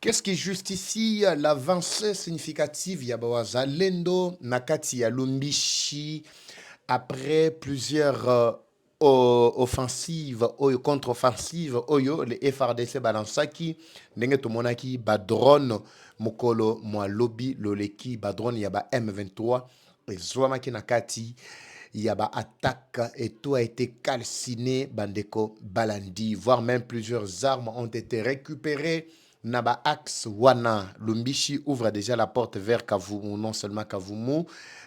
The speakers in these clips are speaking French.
Qu'est-ce qui justifie l'avancée significative Yabawazalendo Nakati ya Lumbishi après plusieurs offensives, contre-offensives, oyo, les FRDC balansaki, ndenge tomonaki, badrone, mokolo, mwa lobby, loleki, badrone, yaba M23, et Zwamaki Nakati, yaba attaque, et tout a été calciné, bandeko balandi, voire même plusieurs armes ont été récupérées. Naba Axe Wana, Lumbishi ouvre déjà la porte vers Kavumu, non seulement Kavumu.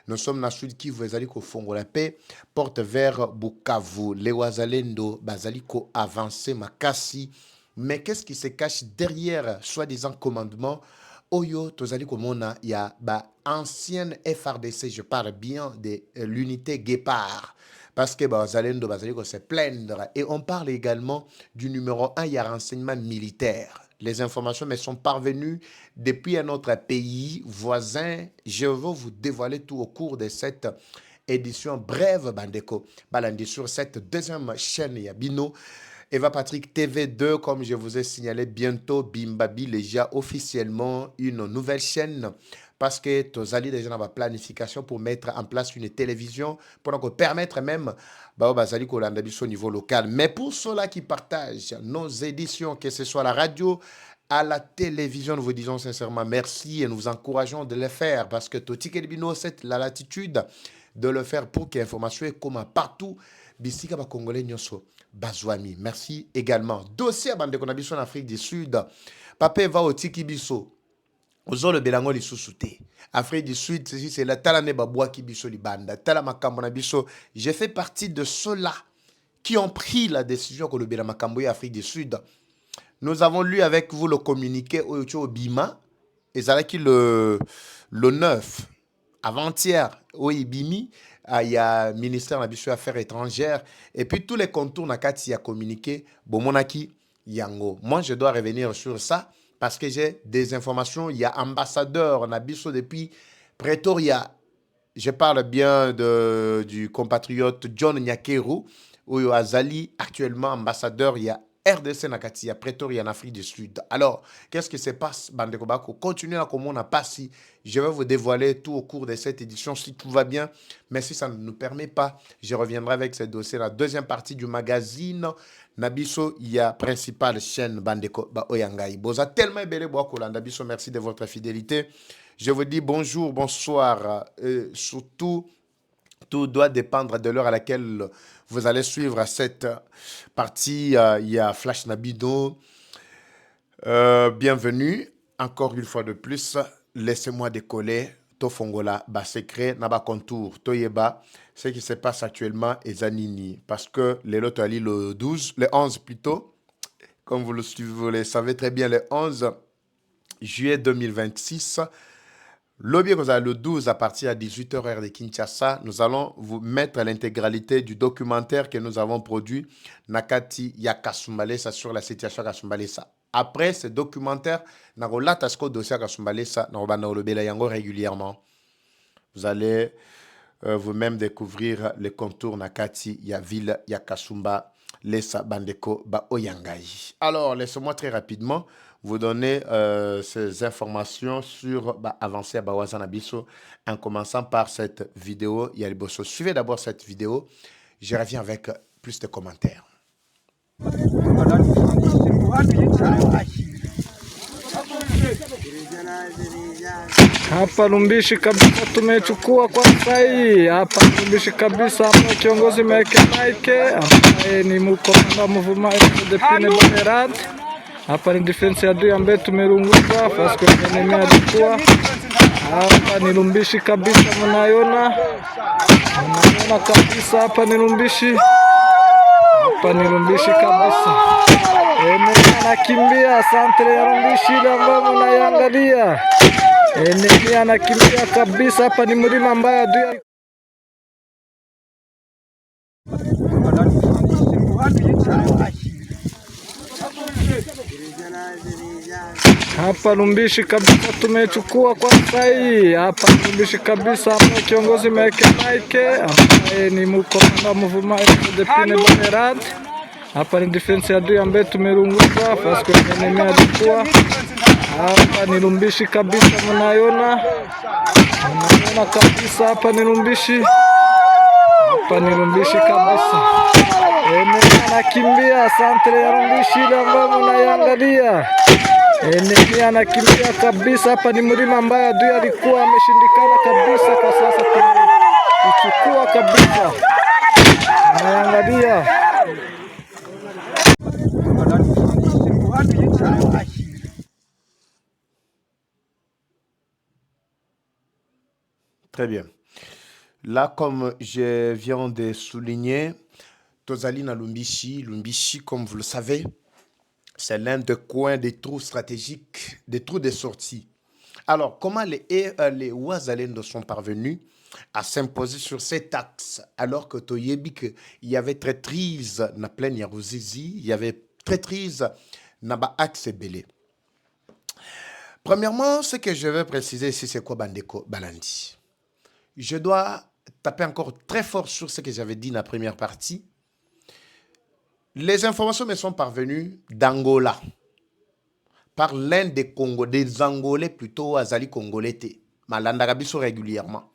Nous sommes dans Sud Kivu, Zaliko Fongo la paix, porte vers Bukavu, les Wazalendo, Bazaliko avancé, Makasi. Mais qu'est-ce qui se cache derrière, soi-disant commandement? Oyo, Tozaliko Mona, il y a ancienne FRDC, je parle bien de l'unité Guépard. Parce que Bazalendo, Bazaliko se plaindre. Et on parle également du numéro 1, il y a renseignement militaire. Les informations me sont parvenues depuis un autre pays voisin. Je vais vous dévoiler tout au cours de cette édition brève, Bandeko Balandi, sur cette deuxième chaîne Yabino. Eva Patrick TV2, comme je vous ai signalé, bientôt Bimbabi déjà officiellement une nouvelle chaîne parce que Tozali déjà dans la planification pour mettre en place une télévision pour permettre même Bazali au niveau local. Mais pour ceux-là qui partagent nos éditions, que ce soit à la radio, à la télévision, nous vous disons sincèrement merci et nous vous encourageons de le faire parce que Toti Kelbino, c'est la latitude de le faire pour que l'information est comme partout. Bisika ba Congolais nyoso Bazwami. Merci également. Dossier bande qu'on a biso en Afrique du Sud. Papa va au Tiki biso. Ozo le belango li susute. Afrique du Sud, c'est la talane babwa ki biso li banda. Tala makambo na biso. Je fais partie de ceux-là qui ont pris la décision que le belango makambo Afrique du Sud. Nous avons lu avec vous le communiqué au Bima. Et ça qui le 9 avant-hier au Ibimi. Il y a le ministère des Affaires étrangères. Et puis tous les contours Nakati a communiqué. Bomonaki Yango. Moi, je dois revenir sur ça parce que j'ai des informations. Il y a ambassadeur Nabiso depuis Pretoria. Je parle bien du compatriote John Nyakeru. Ou Azali, actuellement ambassadeur. Il y a RDC Nakati, à Pretoria en Afrique du Sud. Alors, qu'est-ce qui se passe, Bandeko Bako? Continuez à comme on n'a pas si. Je vais vous dévoiler tout au cours de cette édition si tout va bien. Mais si ça ne nous permet pas, je reviendrai avec ce dossier. La deuxième partie du magazine Nabiso, il y a principale chaîne Bandeko Oyangai. Boza tellement belé Boakola. Nabiso, merci de votre fidélité. Je vous dis bonjour, bonsoir. Surtout, tout doit dépendre de l'heure à laquelle vous allez suivre cette partie. Il y a Flash Nabido. Bienvenue. Encore une fois de plus, laissez-moi décoller. Tofongola, bas secret, naba contour, toyeba. Ce qui se passe actuellement est Zanini. Parce que les lots le 12, le 11 plutôt, comme vous le savez très bien, le 11 juillet 2026. Lobby le 12 à partir de 18h heure de Kinshasa, nous allons vous mettre l'intégralité du documentaire que nous avons produit Nakati Yakasumbalesa sur la situation Kasumbalesa. Après ce documentaire, nous avons l'attaché dossier Kasumbalesa, nous avons le régulièrement. Vous allez vous-même découvrir les contours Nakati Yaville Yakasumba Lesa Bandeko Ba Oyangai. Alors, laissez-moi très rapidement vous donner ces informations sur Avancé à Bawazana Biso en commençant par cette vidéo Yaliboso. Suivez d'abord cette vidéo. Je reviens avec plus de commentaires. Hapa Lumbishi kabisa tumechukua kwa sahi. Hapa Lumbishi kabisa hapa kiongozi Mike ambaye ni mkomanda mvuma Depine Banerat. Hapa ni defense ya adui ambaye tumerunguka fast kuenemea dikua. Hapa ni Lumbishi kabisa mnaiona. Mnaona kabisa hapa ni Lumbishi. Hapa ni Lumbishi kabisa. Anakimbia santre ya Lumbishi ambayo mnaiangalia. Enemy anakimbia kabisa hapa ni mlima ambaye adui. Hapa Lumbishi kabisa tumechukua kwa sahi. Hapa Lumbishi kabisa hapa kiongozi Mike ambaye ni mkomanda mvuma Depine Banerat. Hapa ni defense ya adui ambaye tumerunguka fast kuenemea dikua. Hapa ni Lumbishi kabisa, mnaiona kabisa, hapa ni Lumbishi. Hapa ni Lumbishi kabisa. Enemi anakimbia, santre ya Lumbishi ile ambayo mnaiangalia. Enemi anakimbia kabisa. Hapa ni mlima ambayo adui alikuwa ameshindikana kabisa, kwa sasa tumechukua kabisa. Mnaiangalia. Très bien. Là, comme je viens de souligner, Tozali na Lumbishi. Lumbishi, comme vous le savez, c'est l'un des coins des trous stratégiques, des trous de sortie. Alors, comment les Ouazalendo sont parvenus à s'imposer sur cet axe, alors que Toyebik, il y avait traîtrise na pleine Yarouzizi, il y avait traîtrise na ba axe belé. Premièrement, ce que je veux préciser ici, c'est quoi Bandeko Balandi? Je dois taper encore très fort sur ce que j'avais dit dans la première partie. Les informations me sont parvenues d'Angola par l'un des Congolais, des Angolais plutôt, Azali Congolais, Malandarabiso régulièrement.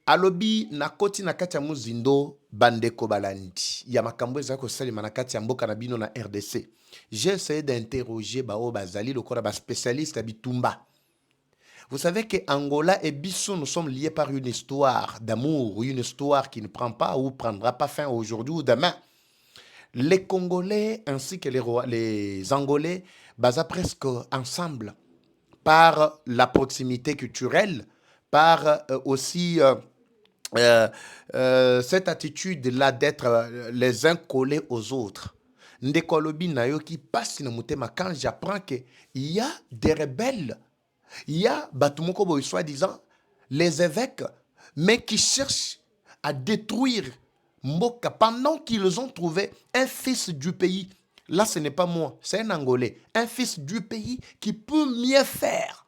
Alobi nakoti nakati ya muzindo Bandeko Balandi. Yamakambo ezako salima nakati ya mboka na bino na RDC. J'ai essayé d'interroger Bao Bazali, le corps spécialiste à Bitumba. Vous savez que Angola et Bissau, nous sommes liés par une histoire d'amour, une histoire qui ne prend pas ou prendra pas fin aujourd'hui ou demain. Les Congolais ainsi que les Angolais basent presque ensemble par la proximité culturelle, par aussi cette attitude-là d'être les uns collés aux autres. Ndekolobi Nayoki passe na mutema quand j'apprends qu'il y a des rebelles. Il y a Batumoko soi-disant les évêques, mais qui cherchent à détruire Mboka pendant qu'ils ont trouvé un fils du pays. Là, ce n'est pas moi, c'est un Angolais. Un fils du pays qui peut mieux faire,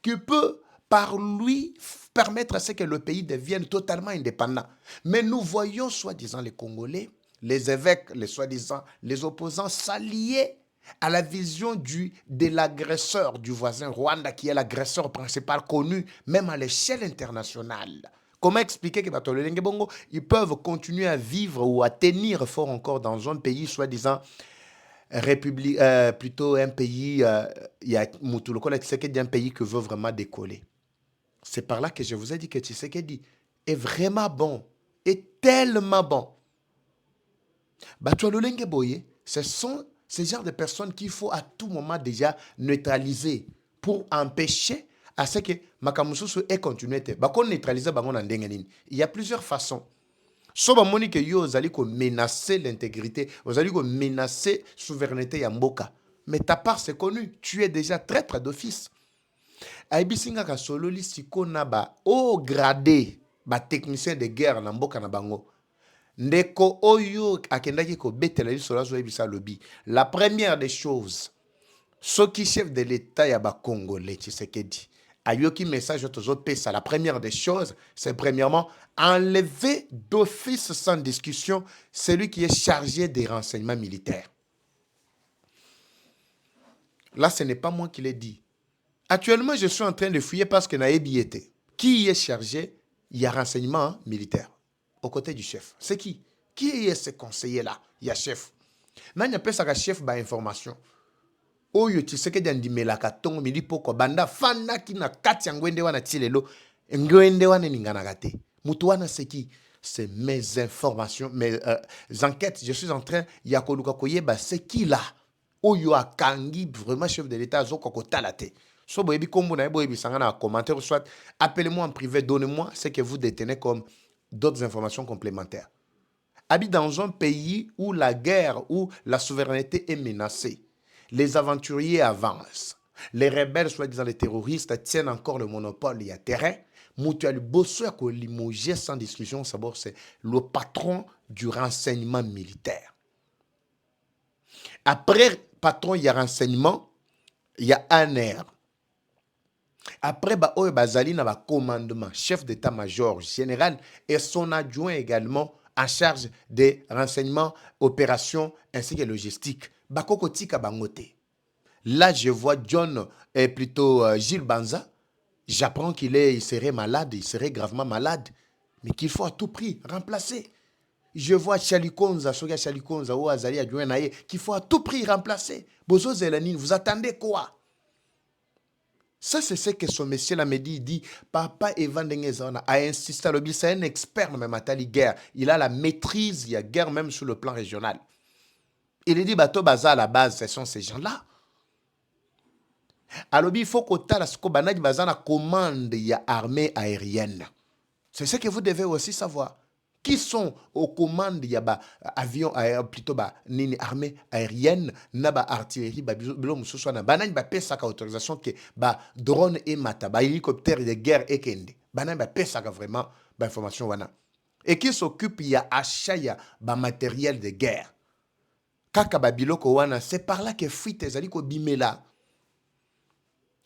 qui peut par lui permettre à ce que le pays devienne totalement indépendant. Mais nous voyons soi-disant les Congolais, les évêques, les soi-disant les opposants s'allier à la vision de l'agresseur du voisin Rwanda, qui est l'agresseur principal connu même à l'échelle internationale. Comment expliquer que Batololenge Bongo, ils peuvent continuer à vivre ou à tenir fort encore dans un pays soi-disant plutôt un pays, il y a Moutoulokola Tshisekedi, un pays que veut vraiment décoller. C'est par là que je vous ai dit que Tshisekedi est vraiment bon, est tellement bon. Batololenge Boye, ce sont ces genres de personnes qu'il faut à tout moment déjà neutraliser pour empêcher à ce que Makamususu ait continué. Il y a plusieurs façons. Soba moni que yo zali ko menacer l'intégrité, vous allez ko menacer la souveraineté ya mboka. Mais ta part c'est connu, tu es déjà traître d'office. Aibisinga ka sololi siko na ba haut gradé, ba technicien de guerre na mboka na bango. Ndeko oyo akendaki ko betela lisola zo ebisa lobi. La première des choses, ceux qui chef de l'état ya ba congolais Tshisekedi. Ayoki message aux pesa. La première des choses, c'est premièrement enlever d'office sans discussion celui qui est chargé des renseignements militaires. Là, ce n'est pas moi qui l'ai dit. Actuellement, je suis en train de fouiller parce que Naebi était. Qui est chargé? Il y a renseignement militaire aux côtés du chef. C'est qui? Qui est ce conseiller-là? Il y a chef. Maintenant, il y a pas ça chef par information. Oyo Tshisekedi andimelaka tongo mili poko banda fana ki na kati ya ngwende wana tilelo ngwende wana ningana te. Mutu wana c'est qui? C'est mes informations, mes enquêtes. Je suis en train ya koluka koyeba c'est qui là? Oyo akangi vraiment chef de l'état zo kokotala te. So boyebi kombo na boyebi sangana en commentaire soit appelez-moi en privé, donnez-moi ce que vous détenez comme d'autres informations complémentaires. Habite dans un pays où la guerre, où la souveraineté est menacée. Les aventuriers avancent. Les rebelles, soi-disant les terroristes, tiennent encore le monopole. Il y a terrain. Mutual Bosso a limogé sans discussion. C'est le patron du renseignement militaire. Après patron, il y a renseignement, il y a ANR. Après, Bazali n'a pas commandement, chef d'état-major général et son adjoint également en charge des renseignements, opérations ainsi que logistique. Bakoko tika bangote. Là, je vois John, et plutôt Gilles Banza. J'apprends il serait malade, il serait gravement malade, mais qu'il faut à tout prix remplacer. Je vois Chalikonza, Soga Chalikonza, ou Azali Adjouenaye, qu'il faut à tout prix remplacer. Bozo Zelanine, vous attendez quoi? Ça, c'est ce que son monsieur là me dit. Il dit, Papa Evan Dengezana a insisté à l'objet, c'est un expert dans Matali guerre. Il a la maîtrise, il y a guerre même sur le plan régional. Il dit, Bato Baza à la base, ce sont ces gens-là. Alors, il faut que la Skobanadi Baza la commande, il y a armée aérienne. C'est ce que vous devez aussi savoir. Qui sont aux commandes, il y a avion, plutôt nini armée aérienne, naba artillerie, bilo mususu na banani ba pesa ka autorisation que drone et mata, hélicoptère de guerre et kende. Banani ba pesa ka vraiment information wana. Et qui s'occupe il y a achat ya matériel de guerre. Kaka biloko wana, c'est par là que fuite ezali ko bimela.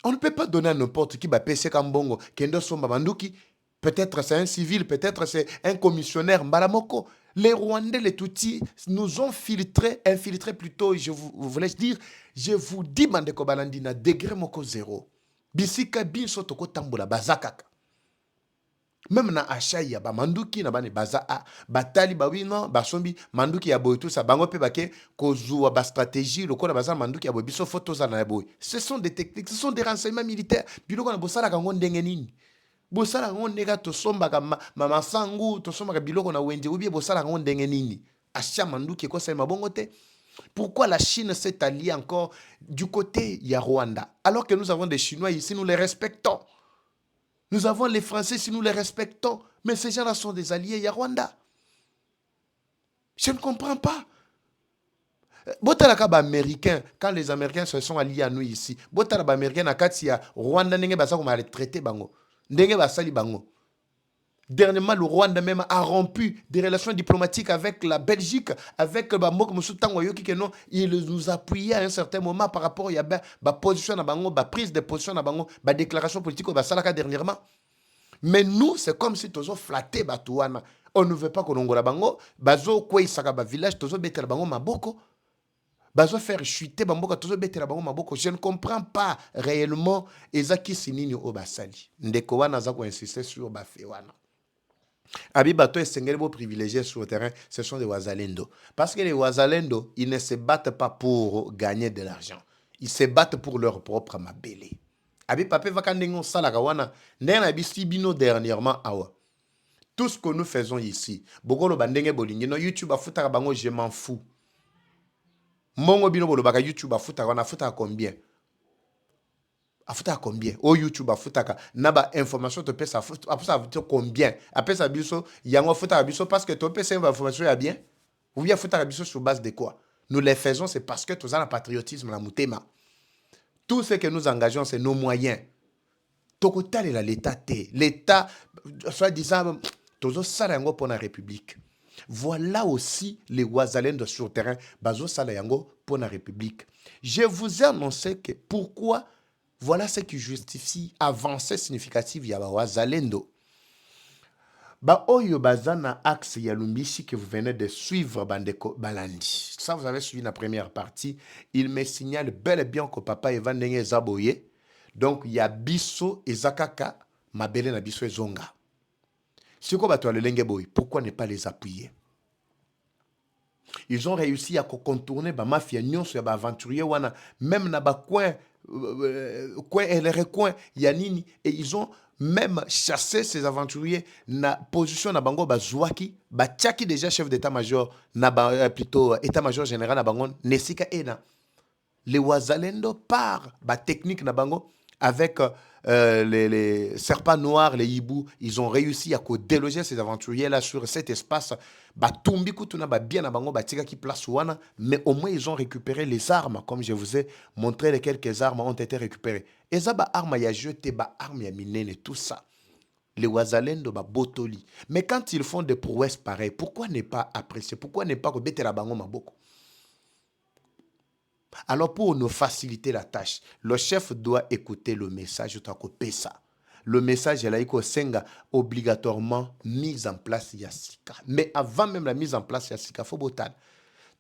On ne peut pas donner à n'importe qui ba pesa kambongo kendo somba banduki. Peut-être c'est un civil, peut-être c'est un commissionnaire. Mbalamoko. Les Rwandais, les Tutsis, nous ont infiltré plutôt, je vous dis, Mandeko Balandina, degré moko zéro. Bisika binso toko tambola bazakaka. Même na achat ya ba manduki na bane baza a batali ba wino basombi manduki ya boy tout ça bango pe bake kozua ba stratégie le ko na baza manduki ya boy biso photos za na boy. Ce sont des techniques, ce sont des renseignements militaires. Biloko na bosala kango ndenge nini? Bosala ngo nega to somba ka mama sangu to somba ka biloko na wenje ou bien bosala ngo ndenge nini acha manduki ko sema bongo te. Pourquoi la Chine s'est alliée encore du côté ya Rwanda alors que nous avons des Chinois ici, nous les respectons. Nous avons les Français ici, nous les respectons, mais ces gens-là sont des alliés ya Rwanda. Je ne comprends pas. Botalaka ba américain, quand les Américains se sont alliés à nous ici, botalaka ba américain na kati ya Rwanda ndenge basa ko ma traité bango. Dernièrement, le Rwanda même a rompu des relations diplomatiques avec la Belgique, avec il nous appuyait à un certain moment par rapport à la position, la prise de position, la déclaration politique dernièrement. Mais nous, c'est comme si nous flatté Batouana. On ne veut pas qu'on ait bango, bazo quoi il village, tozo betel bango maboko. Bazo faire chuter bamboka tozo betela bango maboko. Je ne comprends pas réellement ezaki sinini o basali. Ndeko wana za ko insister sur bafe wana. Abi bato esengeli bo privilégiés sur le terrain, ce sont des wazalendo. Parce que les wazalendo, ils ne se battent pas pour gagner de l'argent. Ils se battent pour leur propre mabele. Abi pape vakandengo salaka wana ndena bisibino dernièrement awa. Tout ce que nous faisons ici, bokolo bandenge bolingi no YouTube afutaka bango je m'en fous. Mongo bino bolobaka YouTube afuta wana afuta combien? Afuta combien? O YouTube afuta naba information te pesa afuta combien? Apesa biso yango afuta biso parce que to pesa information ya bien? Ou bien afuta biso sur base de quoi? Nous les faisons c'est parce que tous un patriotisme la mutema. Tout ce que nous engageons c'est nos moyens. Tokotale la l'État soit disant tozo sala yango pour la République. Voilà aussi les Wazalendo sur le terrain, Bazo Salayango pour la République. Je vous ai annoncé que pourquoi, voilà ce qui justifie avancée significative ya Wazalendo. Oyo bazana axe ya Lumbishi que vous venez de suivre Bandeko Balandi. Ça, vous avez suivi la première partie. Il me signale bel et bien que papa Evan Denge Zaboye. Donc, il y a Bisso et Zakaka, Mabele na Bisso et Zonga. C'est quoi le Lengeboy? Pourquoi ne pas les appuyer? Ils ont réussi à contourner la mafia nyonso ya aventurier wana même na ba coin yanini et ils ont même chassé ces aventuriers na position na bango bazwaki batiaki déjà chef d'état-major na plutôt état-major général na bango nesika ena les wazalendo par ba technique na bango avec les serpents noirs, les hiboux, ils ont réussi à déloger ces aventuriers-là sur cet espace. Mais au moins, ils ont récupéré les armes, comme je vous ai montré, les quelques armes ont été récupérées. Et ça, armes, y a jeté, armes, y a miné, tout ça. Les Wazalendo, botoli. Mais quand ils font des prouesses pareilles, pourquoi ne pas apprécier? Pourquoi ne pas rebêter la bango maboko? Alors pour nous faciliter la tâche, le chef doit écouter le message. Le message est là, il senga obligatoirement mise en place Yassika. Mais avant même la mise en place Yassika, il faut botal.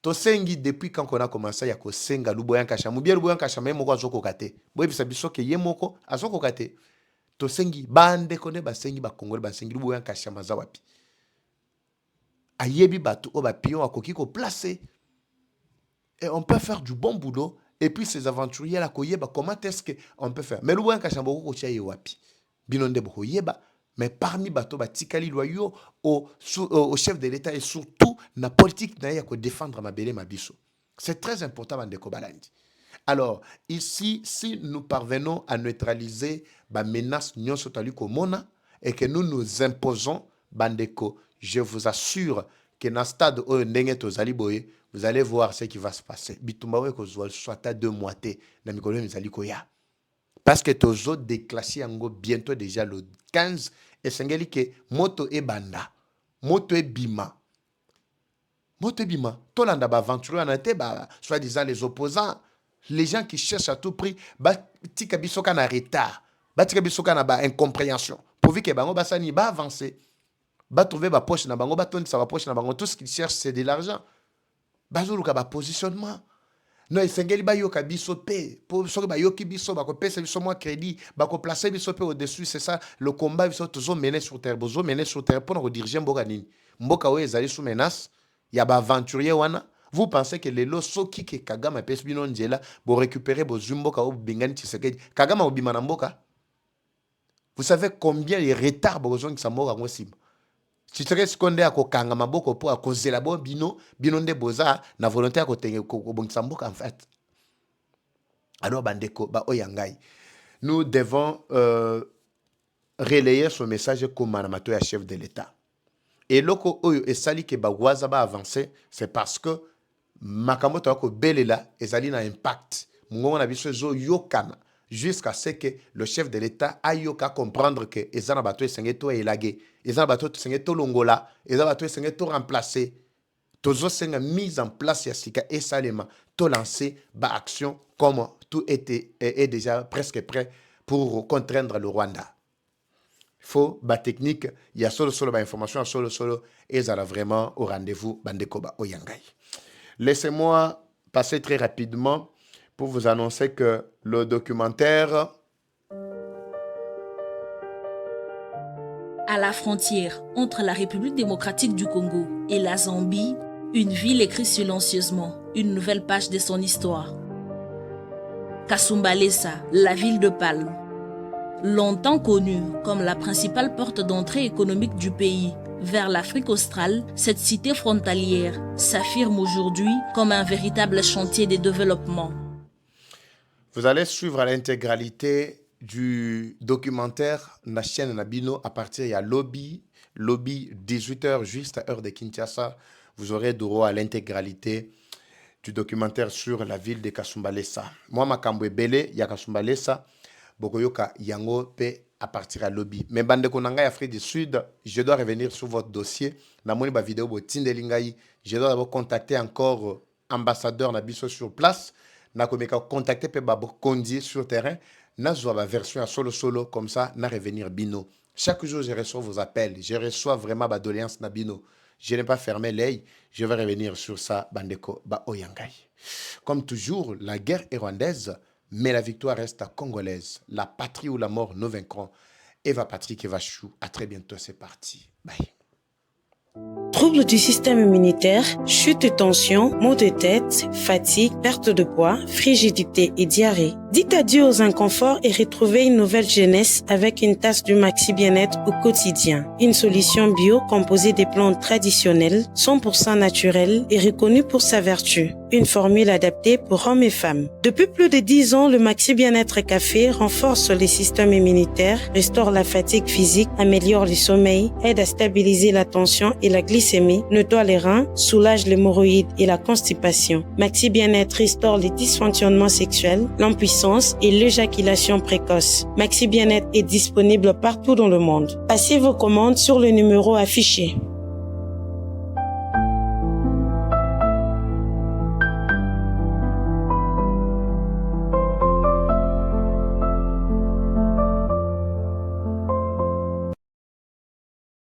tosengi depuis quand on a commencé ya kosenga Luboya Nkasha mubia Luboya Nkasha même moko azoko kate boye bisa biso ke ye moko azoko kate tosengi bande kone basengi ba Congolais basengi Luboya Nkasha maza wapi ayebi bato o ba pion akoki ko placer et on peut faire du bon boulot et puis ces aventuriers là koyeba comment est-ce que on peut faire mais Luboya Nkasha boko ko tia ye wapi binonde boko yeba. Mais parmi bato batikali loyo au chef de l'État et surtout na politique na ya ko défendre mabele mabiso. C'est très important bandeko balandi. Alors, ici si nous parvenons à neutraliser ba menace nyonso tali ko mona et que nous nous imposons bandeko, je vous assure que na stade o ndenge tozali boye, vous allez voir ce qui va se passer. Bitumba we ko soit à 2 mois te na mikolo mizali ko ya. Parce que tozo déclassé yango bientôt déjà le 15 et sengeli que moto e banda moto e bima tolanda ba aventure na te ba soi-disant les opposants les gens qui cherchent à tout prix ba tika bisoka na retard ba tika bisoka na ba incompréhension pourvu que bango basani ba avancer ba trouver ba poche na bango ba tondisa ba poche na bango tout ce qu'ils cherchent c'est de l'argent ba zuluka ba positionnement. Non, esengeli ba yoka biso pe pour soki ba yoki biso ba ko pesa biso moi crédit ba ko placer biso pe au-dessus, c'est ça le combat biso toujours mené sur terre bozo mené sur terre pour nous diriger mboka nini mboka we ezali sous menace ya ba aventurier wana. Vous pensez que les losoki ke Kagame pesa bino njela bo récupérer bo zumboka o bingani Tshisekedi Kagame obima na mboka? Vous savez combien les retards bozo ki samboka ngosima Tshisekedi seconde ya kokanga maboko po akozela bo bino nde boza na volonté ya kotenge kobongisa mboka en fait. Alors bandeko ba oyangai, nous devons relayer ce message comme manamato ya chef de l'État. Et loko oyo esali ke ba waza ba avancer, c'est parce que makamoto ko belela ezali na impact mungongo na biso zo yokana jusqu'à ce que le chef de l'État aille qu'à comprendre que les gens bateau sengeto elagé, les gens bateau sengeto longola, les gens bateau sengeto remplacer, tozo senga mise en place yasika et salema, to lancer ba action comme tout est déjà presque prêt pour contraindre le Rwanda. Il faut ba technique, il y a solo ba information, solo et ça vraiment au rendez-vous bandeko ba oyangai. Laissez-moi passer très rapidement pour vous annoncer que le documentaire à la frontière entre la République démocratique du Congo et la Zambie, une ville écrit silencieusement une nouvelle page de son histoire. Kasumbalesa, la ville de Palme. Longtemps connue comme la principale porte d'entrée économique du pays vers l'Afrique australe, cette cité frontalière s'affirme aujourd'hui comme un véritable chantier de développement. Vous allez suivre l'intégralité du documentaire na chaîne Nabino à partir de lobby 18h juste à heure de Kinshasa. Vous aurez droit à l'intégralité du documentaire sur la ville de Kasumbalesa. Moi makambo ebele ya Kasumbalesa bokoyoka yango pe à partir à lobby. Mais bande konanga Afrique du Sud, je dois revenir sur votre dossier. Na moni ba vidéo bo tindelingai, je dois d'abord contacter encore ambassadeur Nabiso sur place. Na komeka contacter pe babo kondi sur terrain. Na zwa ba version à solo comme ça na revenir bino. Chaque jour je reçois vos appels, je reçois vraiment ba doléance na bino. Je n'ai pas fermé l'œil, je vais revenir sur ça bandeko ba oyangai. Comme toujours, la guerre est rwandaise, mais la victoire reste congolaise. La patrie ou la mort, nous vaincrons. Eva Patrick Evachou, à très bientôt, c'est parti. Bye. Troubles du système immunitaire, chute de tension, maux de tête, fatigue, perte de poids, frigidité et diarrhée. Dites adieu aux inconforts et retrouvez une nouvelle jeunesse avec une tasse du Maxi Bien-être au quotidien. Une solution bio composée des plantes traditionnelles, 100% naturelles et reconnue pour sa vertu. Une formule adaptée pour hommes et femmes. Depuis plus de 10 ans, le Maxi Bien-être Café renforce les systèmes immunitaires, restaure la fatigue physique, améliore le sommeil, aide à stabiliser la tension et la glycémie, nettoie les reins, soulage l'hémorroïde et la constipation. Maxi Bien-être restaure les dysfonctionnements sexuels, l'impuissance et l'éjaculation précoce. Maxi Bien-être est disponible partout dans le monde. Passez vos commandes sur le numéro affiché.